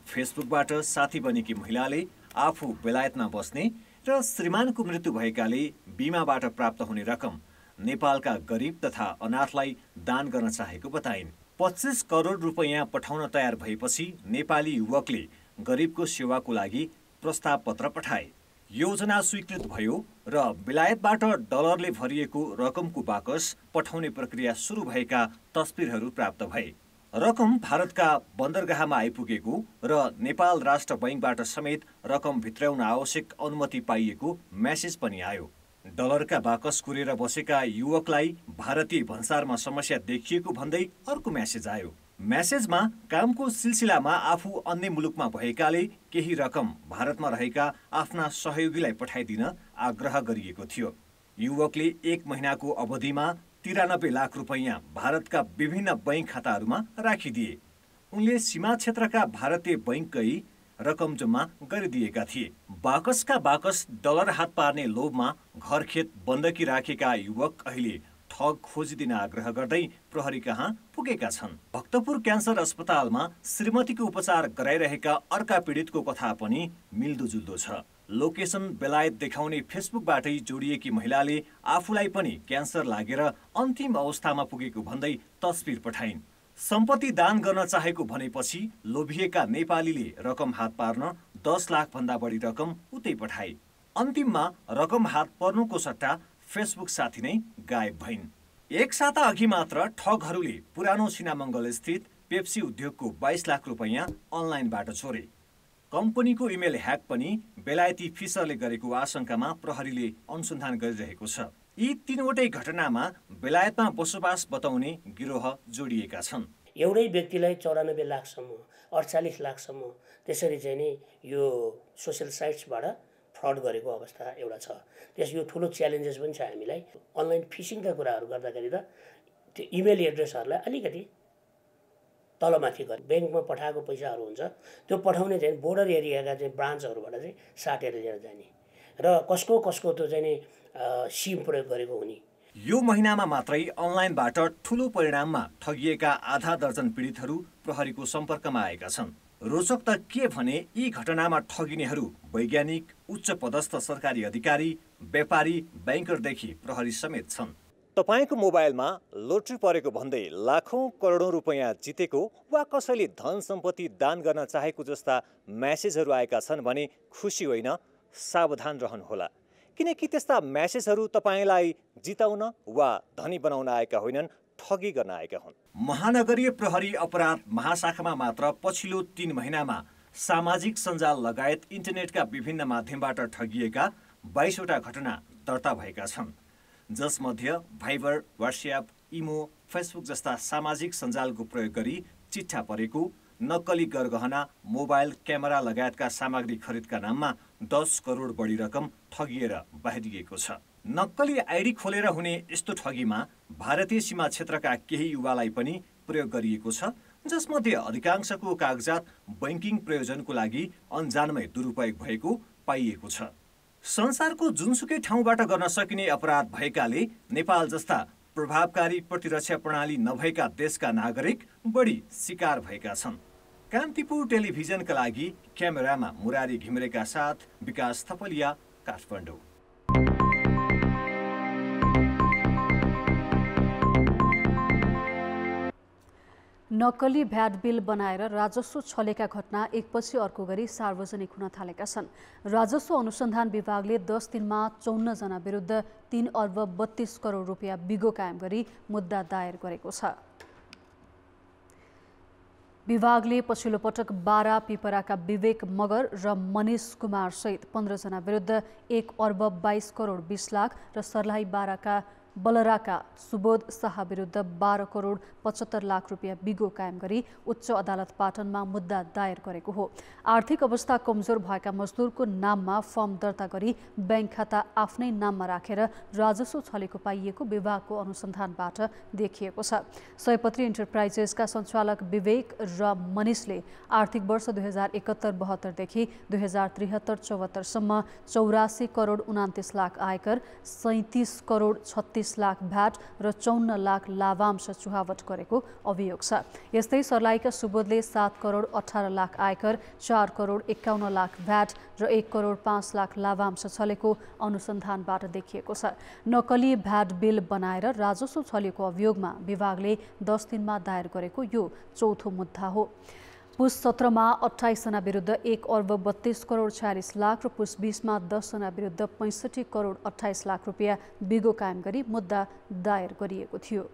Speaker 18: फेसबुकबाट साथी बनेकी महिलाले आफू बेलायतमा बस्ने र श्रीमानको मृत्यु भएकाले बिमाबाट प्राप्त हुने रकम नेपालका गरिब तथा अनाथलाई दान गर्न चाहेको बताइन्। 25 करोड रुपैयाँ पठाउन तयार भएपछि नेपाली युवकले गरिबको सेवाको लागि प्रस्ताव पत्र पठाए। योजना स्वीकृत भयो र बेलायतबाट डलरले भरिएको रकमको बाकस पठाउने प्रक्रिया सुरु भएका तस्बिरहरू प्राप्त भए। रकम भारतका बन्दरगाहमा आइपुगेको र नेपाल राष्ट्र बैङ्कबाट समेत रकम भित्राउन आवश्यक अनुमति पाइएको मेसेज पनि आयो। डलरका बाकस कुरेर बसेका युवकलाई भारतीय भन्सारमा समस्या देखिएको भन्दै अर्को मेसेज आयो। मेसेजमा कामको सिलसिलामा आफू अन्य मुलुकमा भएकाले केही रकम भारतमा रहेका आफ्ना सहयोगीलाई पठाइदिन आग्रह गरिएको थियो। युवकले 1 महिनाको अवधिमा 93 लाख रुपैयाँ भारतका विभिन्न बैङ्क खाताहरूमा राखिदिए। उनले सीमा क्षेत्रका भारतीय बैङ्ककै रकम जम्मा गरिदिएका थिए। बाकसका बाकस डलर हात पार्ने लोभमा घरखेत बन्दकी राखेका युवक अहिले ठग खोजिदिन आग्रह गर्दै प्रहरी कहाँ पुगेका छन्। भक्तपुर क्यान्सर अस्पतालमा श्रीमतीको उपचार गराइरहेका अर्का पीडितको कथा पनि मिल्दोजुल्दो छ। लोकेसन बेलायत देखाउने फेसबुकबाटै जोडिएकी महिलाले आफूलाई पनि क्यान्सर लागेर अन्तिम अवस्थामा पुगेको भन्दै तस्बिर पठाइन्। सम्पत्ति दान गर्न चाहेको भनेपछि लोभिएका नेपालीले रकम हात पार्न 10 लाख भन्दा बढी रकम उतै पठाए। अन्तिममा रकम हात पर्नुको सट्टा फेसबुक साथी नै गायब भइन्। एक साता अघि मात्र ठगहरूले पुरानो सिनामङ्गल स्थित पेप्सी उद्योगको 22 लाख रुपैयाँ अनलाइनबाट चोरे। कम्पनीको इमेल ह्याक पनि बेलायती फिसरले गरेको आशंकामा प्रहरीले अनुसन्धान गरिरहेको छ। यी 3वटै घटनामा बेलायतमा बसोबास बताउने गिरोह जोडिएका छन्।
Speaker 19: एउटै व्यक्तिलाई 94 लाखसम्म 48 लाखसम्म त्यसरी चाहिँ नि यो सोसियल साइट्सबाट फ्रड गरेको अवस्था एउटा छ। यो ठुलो च्यालेन्जेस पनि छ हामीलाई। अनलाइन फिसिङका कुराहरू गर्दाखेरि त त्यो इमेल एड्रेसहरूलाई अलिकति तलमाथि गर्ने, ब्याङ्कमा पठाएको पैसाहरू हुन्छ त्यो पठाउने चाहिँ बोर्डर एरियाका चाहिँ ब्रान्चहरूबाट चाहिँ साटेर लिएर जाने र कसको त्यो चाहिँ नि सिम प्रयोग गरेको हुने।
Speaker 18: यो महिनामा मात्रै अनलाइनबाट ठूलो परिणाममा ठगिएका आधा दर्जन पीडितहरू प्रहरीको सम्पर्कमा आएका छन्। रोचक त के भने यी घटनामा ठगिनेहरू वैज्ञानिक, उच्च पदस्थ सरकारी अधिकारी, व्यापारी, ब्याङ्करदेखि प्रहरी समेत छन्। तपाईको मोबाइलमा लोट्री परेको भन्दै लाखौं करोडौं रुपैयाँ जितेको वा कसैले धन सम्पत्ति दान गर्न चाहेको जस्ता मेसेजहरू आएका छन् भने खुसी होइन, सावधान रहनुहोला, किनकि त्यस्ता मेसेजहरू तपाईलाई जिताउन वा धनी बनाउन आएका होइनन्, ठगी गर्न आएका हुन्। महानगरीय प्रहरी अपराध महाशाखामा मात्र पछिल्लो 3 महिनामा सामाजिक सञ्जाल लगायत इन्टरनेटका विभिन्न माध्यमबाट ठगिएका 22 वटा घटना दर्ता भएका छन्, जसमध्ये भाइबर, व्हाट्सएप, इमो, फेसबुक जस्ता सामाजिक सञ्जालको प्रयोग गरी चिट्ठा परेको, नक्कली गरगहना, मोबाइल, क्यामेरा लगायतका सामग्री खरिदका नाममा 10 करोड बढी रकम ठगिएर बाहिरिएको छ। नक्कली आइडी खोलेर हुने यस्तो ठगीमा भारतीय सीमा क्षेत्रका केही युवालाई पनि प्रयोग गरिएको छ, जसमध्ये अधिकांशको कागजात बैंकिङ प्रयोजनको लागि अनजानमै दुरुपयोग भएको पाइएको छ। संसारको जुनसुकै ठाउँबाट गर्न सकिने अपराध भएकाले नेपाल जस्ता प्रभावकारी प्रतिरक्षा प्रणाली नभएका देशका नागरिक बढी शिकार भएका छन्। कान्तिपुर टेलिभिजनका लागि क्यामेरामा मुरारी घिमिरेका साथ विकास थपलिया, काठमाडौँ।
Speaker 2: नक्कली भ्याट बिल बनाएर राजस्व छलेका घटना एकपछि अर्को गरी सार्वजनिक हुन थालेका छन्। राजस्व अनुसन्धान विभागले 10 दिनमा 54 जना विरुद्ध 3 अर्ब 32 करोड रुपियाँ बिगो कायम गरी मुद्दा दायर गरेको छ। विभागले पछिल्लो पटक 12 पिपराका विवेक मगर र मनिष कुमार सहित 15 जना विरुद्ध 1 अर्ब 22 करोड 20 लाख र सर्लाही 12 का बलराका सुबोध शाह विरुद्ध 12 करोड 75 लाख रुपियाँ बिगो कायम गरी उच्च अदालत पाटनमा मुद्दा दायर गरेको हो। आर्थिक अवस्था कमजोर भएका मजदुरको नाममा फर्म दर्ता गरी ब्याङ्क खाता आफ्नै नाममा राखेर राजस्व छलेको पाइएको विभागको अनुसन्धानबाट देखिएको छ। सयपत्री इन्टरप्राइजेसका सञ्चालक विवेक र मनिषले आर्थिक वर्ष 2071-72 देखि 2073-74 सम्म 84 करोड 29 लाख आयकर, 37 करोड 36 लाख भ्याट र 54 लाख लाभांश चुहावट गरेको अभियोग छ। यस्तै सर्लाहीका सुबोधले 7 करोड 18 लाख आयकर, 4 करोड 51 लाख भ्याट र 1 करोड 5 लाख लाभांश छलेको अनुसन्धानबाट देखिएको छ। नक्कली भ्याट बिल बनाएर राजस्व छलेको अभियोगमा विभागले 10 दिनमा दायर गरेको यो चौथो मुद्दा हो। पुस 17 मा 28 जना विरुद्ध 1 अर्ब 32 करोड 46 लाख र पुस 20 मा 10 जना विरुद्ध 65 करोड 28 लाख रुपियाँ बिगो कायम गरी मुद्दा दायर गरिएको थियो।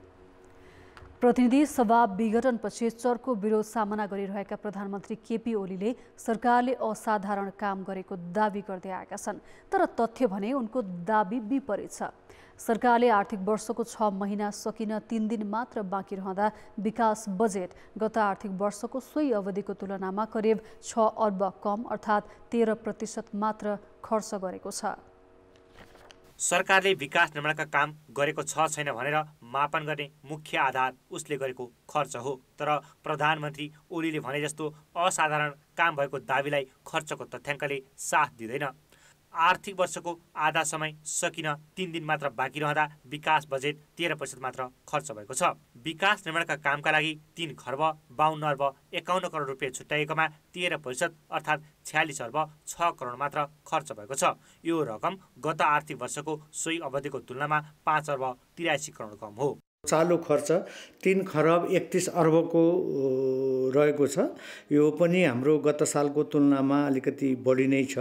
Speaker 2: प्रतिनिधि सभा विघटनपछि चर्को विरोध सामना गरिरहेका प्रधानमन्त्री केपी ओलीले सरकारले असाधारण काम गरेको दावी गर्दै आएका छन्, तर तथ्य भने उनको दावी विपरीत छ। सरकारले आर्थिक वर्षको 6 महिना सकिन 3 दिन मात्र बाँकी रहँदा विकास बजेट गत आर्थिक वर्षको सोही अवधिको तुलनामा करिब 6 अर्ब कम अर्थात् 13% मात्र खर्च गरेको छ।
Speaker 7: सरकारले विकास निर्माणका काम गरेको छ छैन भनेर मापन गर्ने मुख्य आधार उसले गरेको खर्च हो, तर प्रधानमन्त्री ओलीले भने जस्तो असाधारण काम भएको दावीलाई खर्चको तथ्याङ्कले साथ दिँदैन। आर्थिक वर्षको आधा समय सकिन 3 दिन मात्र बाँकी रहँदा विकास बजेट 13% मात्र खर्च भएको छ। विकास निर्माणका कामका लागि 3 खर्ब 52 अर्ब 51 करोड रुपियाँ छुट्याएकोमा 13% अर्थात् 46 अर्ब 6 करोड मात्र खर्च भएको छ। यो रकम गत आर्थिक वर्षको सोही अवधिको तुलनामा 5 अर्ब 83 करोड कम हो।
Speaker 6: चालु खर्च 3 खरब 31 अर्बको रहेको छ। यो पनि हाम्रो गत सालको तुलनामा अलिकति बढी नै छ।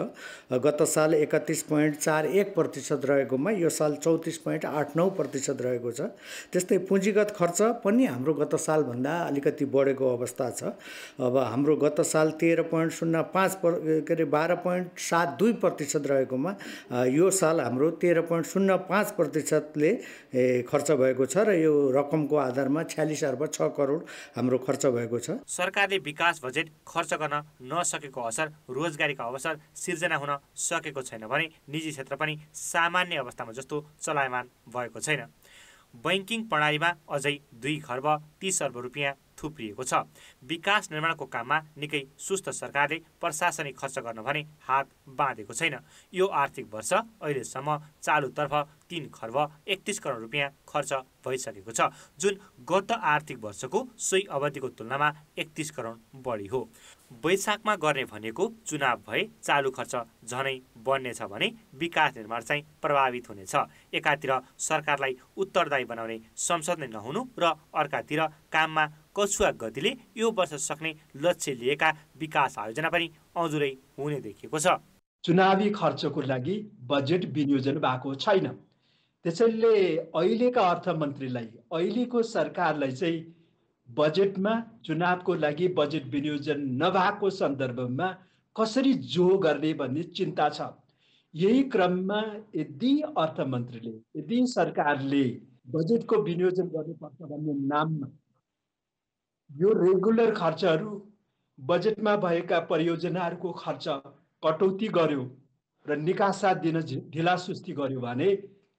Speaker 6: गत साल 31.41% रहेकोमा यो साल 34.89% रहेको छ। त्यस्तै पुँजीगत खर्च पनि हाम्रो गत सालभन्दा अलिकति बढेको अवस्था छ। अब हाम्रो गत साल 12.72% रहेकोमा यो साल हाम्रो 13.05%ले खर्च भएको छ र यो रकमको आधारमा 46 अर्ब 6 करोड हाम्रो खर्च भएको छ।
Speaker 7: सरकारले विकास बजेट खर्च गर्न नसकेको असर रोजगारीका अवसर सिर्जना हुन सकेको छैन भने निजी क्षेत्र पनि सामान्य अवस्थामा जस्तो चलायमान भएको छैन। बैंकिङ प्रणालीमा अझै 2 खर्ब 30 अर्ब रुपियाँ थुप्रिएको छ। विकास निर्माणको काममा निकै सुस्त सरकारले प्रशासनिक खर्च गर्न भने हात बाँधेको छैन। यो आर्थिक वर्ष अहिलेसम्म चालुतर्फ 3 खर्ब 31 करोड रुपियाँ खर्च भइसकेको छ, जुन गत आर्थिक वर्षको सोही अवधिको तुलनामा 31 करोड बढी हो। वैशाखमा गर्ने भनेको चुनाव भए चालु खर्च झनै बढ्नेछ भने विकास निर्माण चाहिँ प्रभावित हुनेछ। एकातिर सरकारलाई उत्तरदायी बनाउने संसद नै नहुनु र अर्कातिर काममा कछुवा गतिले यो वर्ष सक्ने लक्ष्य लिएका विकास आयोजना पनि अधुरै हुने देखिएको छ।
Speaker 20: चुनावी खर्चको लागि बजेट विनियोजन भएको छैन। त्यसैले अहिलेका अर्थमन्त्रीलाई, अहिलेको सरकारलाई चाहिँ बजेटमा चुनावको लागि बजेट विनियोजन नभएको सन्दर्भमा कसरी जो गर्ने भन्ने चिन्ता छ। यही क्रममा यदि अर्थमन्त्रीले, यदि सरकारले बजेटको विनियोजन गर्नुपर्छ भन्ने नाममा यो रेगुलर खर्चहरू, बजेटमा भएका परियोजनाहरूको खर्च कटौती गर्यो र निकासा दिन ढिलासुस्ती गर्यो भने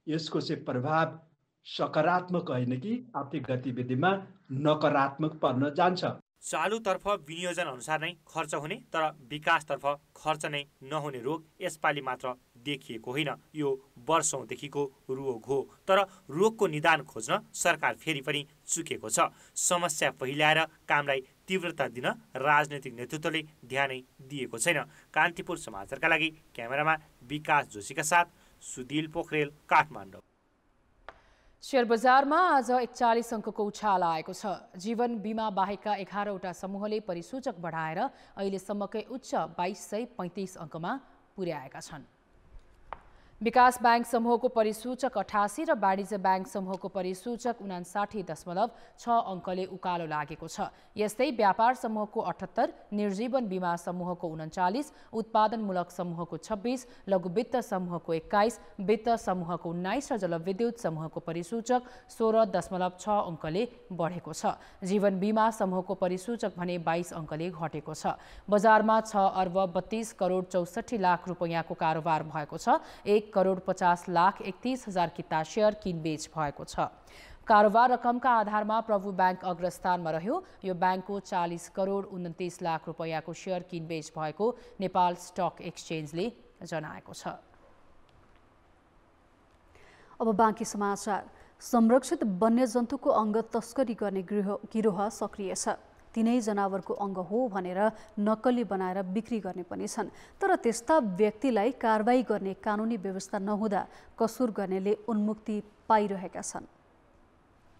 Speaker 20: यसको चाहिँ प्रभाव सकारात्मक होइन कि आर्थिक गतिविधिमा नकारात्मक पर्न जान्छ।
Speaker 7: चालुतर्फ विनियोजन अनुसार नै खर्च हुने तर विकासतर्फ खर्च नै नहुने रोग यसपालि मात्र देखिएको होइन, यो वर्षौंदेखिको रोग हो। तर रोगको निदान खोज्न सरकार फेरि पनि चुकेको छ। समस्या पहिल्याएर कामलाई तीव्रता दिन राजनैतिक नेतृत्वले ध्यानै दिएको छैन। कान्तिपुर समाचारका लागि क्यामेरामा विकास जोशीका साथ सुदिल पोखरेल, काठमाडौँ।
Speaker 1: शेयर बजारमा आज 41 अङ्कको उछाल आएको छ। जीवन बिमा बाहेकका 11वटा समूहले परिसूचक बढाएर अहिलेसम्मकै उच्च 2235 अङ्कमा पुर्याएका छन्। विकास बैंक समूहको परिसूचक 88 र वाणिज्य बैंक समूहको परिसूचक 59.6 अङ्कले उकालो लागेको छ। यस्तै व्यापार समूहको 78, निर्जीवन बिमा समूहको 39, उत्पादनमूलक समूहको 26, लघु वित्त समूहको 21, वित्त समूहको 19 र जलविद्युत समूहको परिसूचक 16.6 अङ्कले बढेको छ। जीवन बिमा समूहको परिसूचक भने 22 अङ्कले घटेको छ। बजारमा 6 अर्ब 32 करोड 64 लाख रुपैयाँको कारोबार भएको छ। 1 करोड 50 लाख 31 हजार किता शेयर किनबेच भएको छ। कारोबार रकमका आधारमा प्रभु बैंक अग्रस्थानमा रह्यो। यो बैंकको 40 करोड 29 लाख रुपैयाँको शेयर किनबेच भएको नेपाल स्टक एक्सचेन्जले जनाएको छ।
Speaker 2: अब बाँकी समाचार। संरक्षित वन्यजन्तुको अङ्ग तस्करी गर्ने गिरोह सक्रिय छ। तिनै जनावरको अङ्ग हो भनेर नक्कली बनाएर बिक्री गर्ने पनि छन्। तर त्यस्ता व्यक्तिलाई कारबाही गर्ने कानुनी व्यवस्था नहुँदा कसुर गर्नेले उन्मुक्ति पाइरहेका छन्।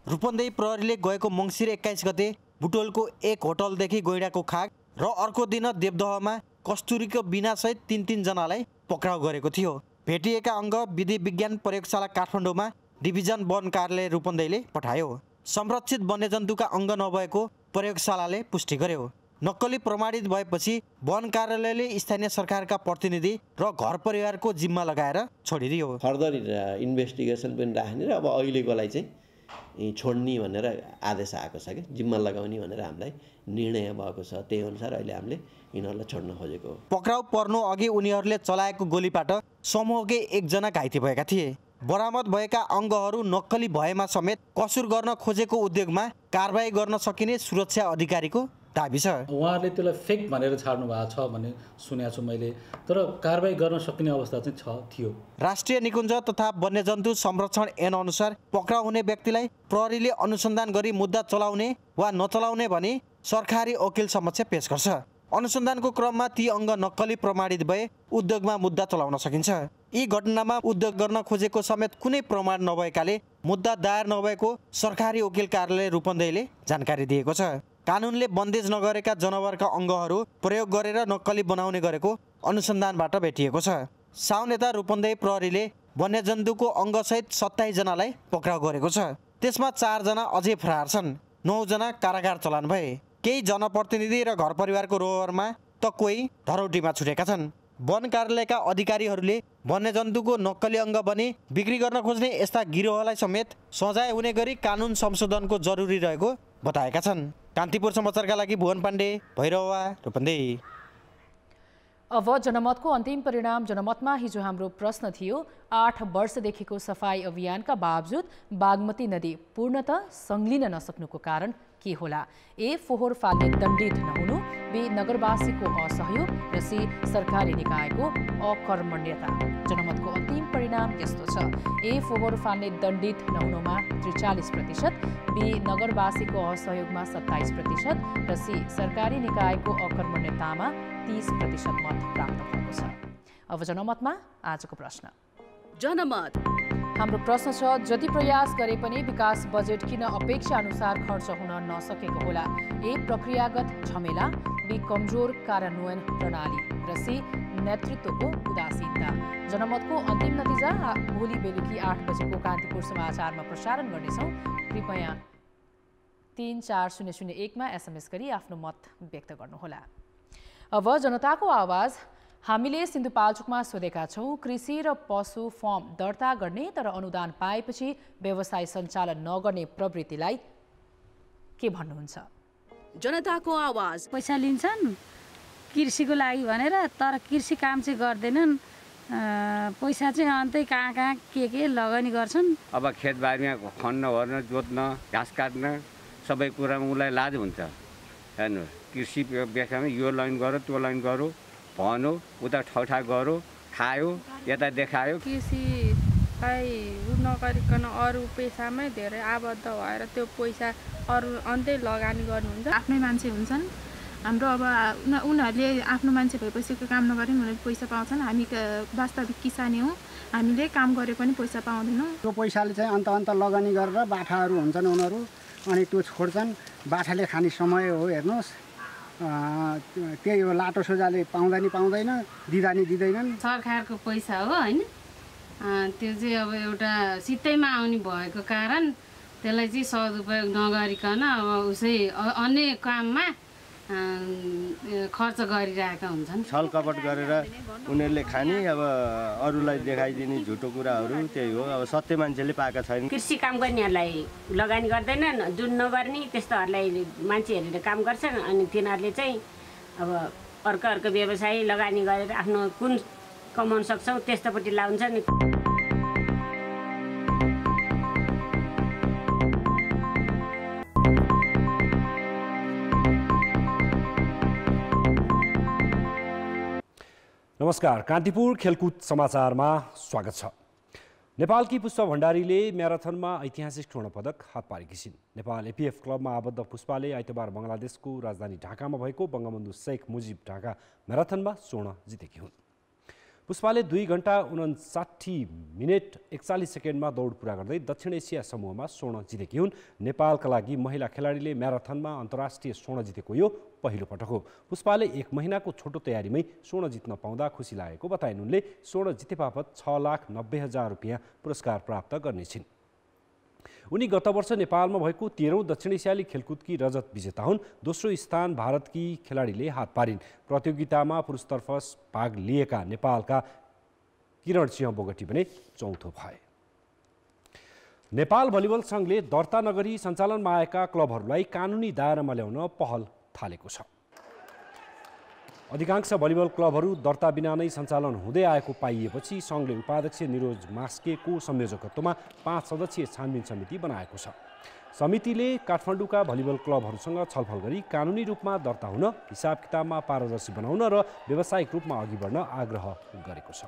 Speaker 21: रूपन्देही प्रहरीले गएको मङ्सिर 21 गते बुटोलको एक होटलदेखि गैँडाको खाग र अर्को दिन देवदहमा कस्तुरीको बिनासहित 3 जनालाई पक्राउ गरेको थियो। भेटिएका अङ्ग विधि विज्ञान प्रयोगशाला काठमाडौँमा डिभिजन वन कार्यालय रूपन्देहीले पठायो। संरक्षित वन्यजन्तुका अङ्ग नभएको प्रयोगशालाले पुष्टि गर्यो। नक्कली प्रमाणित भएपछि वन कार्यालयले स्थानीय सरकारका प्रतिनिधि र घर परिवारको जिम्मा लगाएर छोडिदियो।
Speaker 22: फर्दर इन्भेस्टिगेसन पनि राख्ने र अब अहिलेकोलाई चाहिँ छोड्ने भनेर आदेश आएको छ कि जिम्मा लगाउने भनेर हामीलाई निर्णय भएको छ। त्यही अनुसार अहिले हामीले यिनीहरूलाई छोड्न खोजेको हो।
Speaker 21: पक्राउ पर्नु अघि उनीहरूले चलाएको गोलीबाट समूहकै 1 जना घाइते भएका थिए। बरामद भएका अङ्गहरू नक्कली भएमा समेत कसुर गर्न खोजेको उद्योगमा कारबाही गर्न सकिने सुरक्षा अधिकारीको दाबी छ।
Speaker 23: उहाँहरूले त्यसलाई फेक भनेर छाड्नु भएको छ भन्ने सुनेको छु मैले, तर कारबाही गर्न सकिने अवस्था चाहिँ थियो।
Speaker 21: राष्ट्रिय निकुञ्ज तथा वन्यजन्तु संरक्षण ऐन अनुसार पक्राउ हुने व्यक्तिलाई प्रहरीले अनुसन्धान गरी मुद्दा चलाउने वा नचलाउने भनी सरकारी वकिल समक्ष पेश गर्छ। अनुसन्धानको क्रममा ती अङ्ग नक्कली प्रमाणित भए उद्योगमा मुद्दा चलाउन सकिन्छ। यी घटनामा उद्योग गर्न खोजेको समेत कुनै प्रमाण नभएकाले मुद्दा दायर नभएको सरकारी वकिल कार्यालय रूपन्देहीले जानकारी दिएको छ। कानुनले बन्देज नगरेका जनावरका अङ्गहरू प्रयोग गरेर नक्कली बनाउने गरेको अनुसन्धानबाट भेटिएको छ। साउन यता रूपन्देही प्रहरीले वन्यजन्तुको अङ्गसहित 27 जनालाई पक्राउ गरेको छ। त्यसमा 4 जना अझै फरार छन्। 9 जना कारागार चलान भए। केही जनप्रतिनिधि र घर परिवारको रोहरमा त कोही धरौटीमा छुटेका छन्। वन कार्यालयका अधिकारीहरूले वन्यजन्तुको नक्कली अङ्ग बनी बिक्री गर्न खोज्ने यस्ता गिरोहलाई समेत सजाय हुने गरी कानुन संशोधनको जरुरी रहेको बताएका छन्। कान्तिपुर समाचारका लागि भुवन पाण्डे, भैरवा, रूपन्देही।
Speaker 1: अब जनमतको अन्तिम परिणाम। जनमतमा हिजो हाम्रो प्रश्न थियो, 8 वर्षदेखिको सफाई अभियानका बावजुद बागमती नदी पूर्णतः संलिन नसक्नुको कारण के होला? ए. फोहोर फाल्ने दण्डित नहुनु, बी. नगरवासीको असहयोग र सी. सरकारी निकायको अकर्मण्यता। जनमतको अन्तिम परिणाम यस्तो छ, ए. फोहोर फाल्ने दण्डित नहुनुमा 43%, बी. नगरवासीको असहयोगमा 27% र सी. सरकारी निकायको अकर्मण्यतामा 30% मत प्राप्त भएको छ। अब जनमतमा आजको प्रश्न।
Speaker 3: जनमत
Speaker 1: हाम्रो प्रश्न छ, जति प्रयास गरे पनि विकास बजेट किन अपेक्षा अनुसार खर्च हुन नसकेको होला? ए. प्रक्रियागत झमेला, बी. कमजोर कार्यान्वयन प्रणाली र सी. नेतृत्वको उदासीनता। जनमतको अन्तिम नतिजा भोलि बेलुकी 8 बजेको कान्तिपुर समाचारमा प्रसारण गर्नेछौँ। कृपया 34001मा SMS गरी आफ्नो मत व्यक्त गर्नुहोला। अब जनताको आवाज। हामीले सिन्धुपाल्चोकमा सोधेका छौँ, कृषि र पशु फर्म दर्ता गर्ने तर अनुदान पाएपछि व्यवसाय सञ्चालन नगर्ने प्रवृत्तिलाई के भन्नुहुन्छ?
Speaker 3: जनताको आवाज।
Speaker 4: पैसा लिन्छन् कृषिको लागि भनेर, तर कृषि काम चाहिँ गर्दैनन्। पैसा चाहिँ अन्तै कहाँ कहाँ के लगानी गर्छन्।
Speaker 5: अब खेतबारीमा खन्न भर्न, जोत्न, घाँस काट्न सबै कुरामा उसलाई लाज हुन्छ। हेर्नुहोस्, कृषि व्यवसायमा यो लाइन गरौँ, त्यो लाइन गरौँ भन्यो, उता ठौठा गऱ्यो, खायो, यता देखायो।
Speaker 24: कृषिलाई नगरिकन अरू पेसामै धेरै आबद्ध भएर त्यो पैसा अरू अन्तै लगानी गर्नुहुन्छ। आफ्नै मान्छे हुन्छन् हाम्रो, अब उनीहरूले आफ्नो मान्छे भएपछि काम नगरे उनीहरूले पैसा पाउँछन्। हामी वास्तविक किसानी हौँ, हामीले काम गरे पनि पैसा पाउँदैनौँ।
Speaker 25: त्यो पैसाले चाहिँ अन्त लगानी गरेर बाठाहरू हुन्छन् उनीहरू, अनि त्यो छोड्छन्। बाठाले खाने समय हो, हेर्नुहोस् त्यही हो, लाटो सोझाले पाउँदा नि पाउँदैन, दिँदा नि दिँदैनन्।
Speaker 4: सरकारको पैसा हो होइन, त्यो चाहिँ अब एउटा सित्तैमा आउने भएको कारण त्यसलाई चाहिँ सदुपयोग नगरिकन अब उसै अन्य काममा खर्च गरिरहेका हुन्छन्।
Speaker 26: छल कपट गरेर उनीहरूले खाने, अब अरूलाई देखाइदिने झुटो कुराहरू, त्यही हो। अब सत्य मान्छेले पाएका छैनन्।
Speaker 27: कृषि काम गर्नेहरूलाई लगानी गर्दैनन्, जुन नगर्ने त्यस्तोहरूलाई मान्छेहरूले काम गर्छन्, अनि तिनीहरूले चाहिँ अब अर्को व्यवसाय लगानी गरेर आफ्नो कुन कमाउन सक्छौँ त्यस्तोपट्टि लाउँछ नि।
Speaker 28: नमस्कार, कान्तिपुर खेलकुद समाचारमा स्वागत छ। नेपालकी पुष्पा भण्डारीले म्याराथनमा ऐतिहासिक स्वर्ण पदक हात पारेकी छिन्। नेपाल एपीएफ क्लबमा आबद्ध पुष्पाले आइतबार बङ्गलादेशको राजधानी ढाकामा भएको बङ्गबन्धु शेख मुजिब ढाका म्याराथनमा स्वर्ण जितेकी हुन्। पुष्पाले 2 घण्टा 59 मिनेट 41 सेकेन्डमा दौड पुरा गर्दै दक्षिण एसिया समूहमा स्वर्ण जितेकी हुन्। नेपालका लागि महिला खेलाडीले म्याराथनमा अन्तर्राष्ट्रिय स्वर्ण जितेको यो पहिलो पटक हो। पुष्पाले 1 महिनाको छोटो तयारीमै स्वर्ण जित्न पाउँदा खुसी लागेको बताइन्। उनले स्वर्ण जिते बापत 6,90,000 रुपियाँ पुरस्कार प्राप्त गर्नेछिन्। उनी गत वर्ष नेपालमा भएको 13औं दक्षिण एसियाली खेलकुदकी रजत विजेता हुन्। दोस्रो स्थान भारतकी खेलाडीले हात पारिन्। प्रतियोगितामा पुरुषतर्फ भाग लिएका नेपालका किरण सिंह बोगटी भने चौथो भए। नेपाल भलिबल संघले दर्ता नगरी सञ्चालनमा आएका क्लबहरूलाई कानुनी दायरामा ल्याउन पहल थालेको छ। अधिकांश भलिबल क्लबहरू दर्ता बिना नै सञ्चालन हुँदै आएको पाइएपछि संघले उपाध्यक्ष निरोज मास्केको संयोजकत्वमा 5 सदस्यीय छानबिन समिति बनाएको छ। समितिले काठमाडौँका भलिबल क्लबहरूसँग छलफल गरी कानुनी रूपमा दर्ता हुन, हिसाब किताबमा पारदर्शी बनाउन र व्यावसायिक रूपमा अघि बढ्न आग्रह गरेको छ।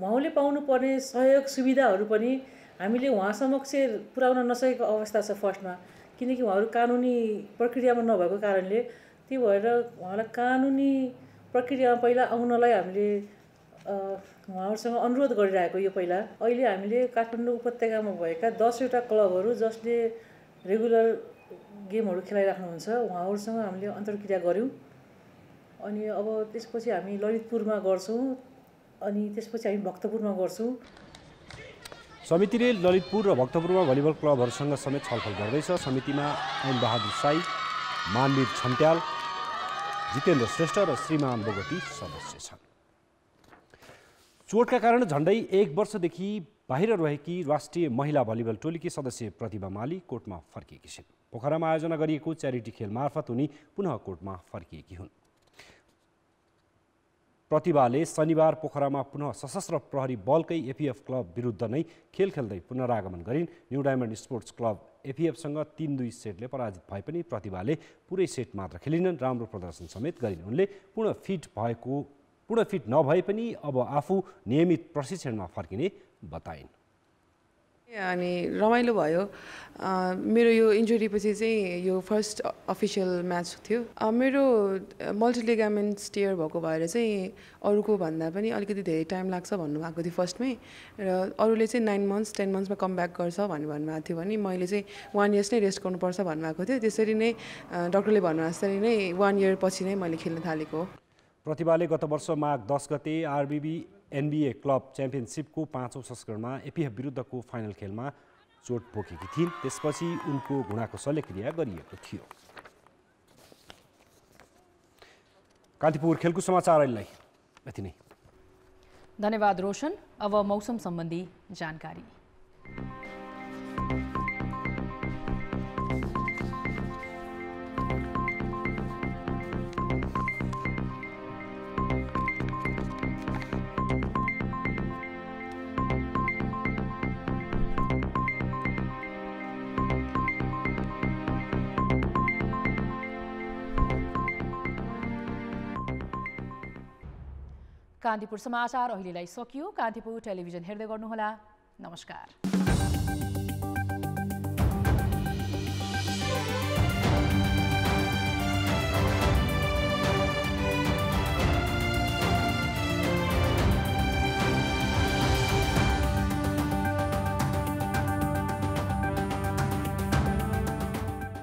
Speaker 29: उहाँले पाउनुपर्ने सहयोग सुविधाहरू पनि हामीले उहाँ समक्ष पुर्याउन नसकेको अवस्था छ फर्स्टमा, किनकि उहाँहरू कानुनी प्रक्रियामा नभएको कारणले। त्यही भएर उहाँलाई कानुनी प्रक्रियामा पहिला आउनलाई हामीले उहाँहरूसँग अनुरोध गरिरहेको यो पहिला। अहिले हामीले काठमाडौँ उपत्यकामा भएका 10 वटा क्लबहरू जसले रेगुलर गेमहरू खेलाइराख्नुहुन्छ उहाँहरूसँग हामीले अन्तर्क्रिया गऱ्यौँ। अनि अब त्यसपछि हामी ललितपुरमा गर्छौँ, अनि त्यसपछि हामी भक्तपुरमा गर्छौँ।
Speaker 28: समितिले ललितपुर र भक्तपुरमा भलिबल क्लबहरूसँग समेत छलफल गर्दैछ। समितिमा ऐन बहादुर साई, मानवीर छन्ट्याल, जितेन्द्र श्रेष्ठ र श्रीमान बोगटी सदस्य छन्। चोटका कारण झण्डै 1 वर्षदेखि बाहिर रहेकी राष्ट्रिय महिला भलिबल टोलीकी सदस्य प्रतिभा माली कोर्टमा फर्किएकी छिन्। पोखरामा आयोजना गरिएको च्यारिटी खेल मार्फत उनी पुनः कोर्टमा फर्किएकी हुन्। प्रतिभाले शनिबार पोखरामा पुनः सशस्त्र प्रहरी बलकै एपिएफ क्लब विरुद्ध नै खेल खेल्दै पुनरागमन गरिन्। न्यू डायमन्ड स्पोर्ट्स क्लब एपिएफसँग 3-2 सेटले पराजित भए पनि प्रतिभाले पुरै सेट मात्र खेलिनन्, राम्रो प्रदर्शन समेत गरिन्। उनले पूर्ण फिट नभए पनि अब आफू नियमित प्रशिक्षणमा फर्किने बताइन्।
Speaker 8: अनि रमाइलो भयो। मेरो यो इन्जुरी पछि चाहिँ यो फर्स्ट अफिसियल म्याच थियो। मेरो मल्टिलिगामेन्ट स्टियर भएको भएर चाहिँ अरूको भन्दा पनि अलिकति धेरै टाइम लाग्छ भन्नुभएको थियो फर्स्टमै, र अरूले चाहिँ 9 months 10 monthsमा कम ब्याक गर्छ भन्नुभएको थियो भने मैले चाहिँ 1 year नै रेस्ट गर्नुपर्छ भन्नुभएको थियो। त्यसरी नै डक्टरले भन्नुभएको जसरी नै 1 year पछि नै मैले खेल्न थालेको हो।
Speaker 28: प्रतिभाले गत वर्ष माघ 10 गते आरबिबी एनबिए क्लब च्याम्पियनसिपको 5औं संस्करणमा एपिएफ विरुद्धको फाइनल खेलमा चोट बोकेकी थिइन्। त्यसपछि उनको घुँडाको शल्यक्रिया गरिएको थियो। कान्तिपुर खेलकुद समाचार अहिलेलाई यति नै।
Speaker 1: धन्यवाद रोशन। अब मौसम सम्बन्धी जानकारी। कान्तिपुर समाचार अहिलेलाई सकियो। कान्तिपुर टेलिभिजन हेर्दै गर्नुहोला। नमस्कार।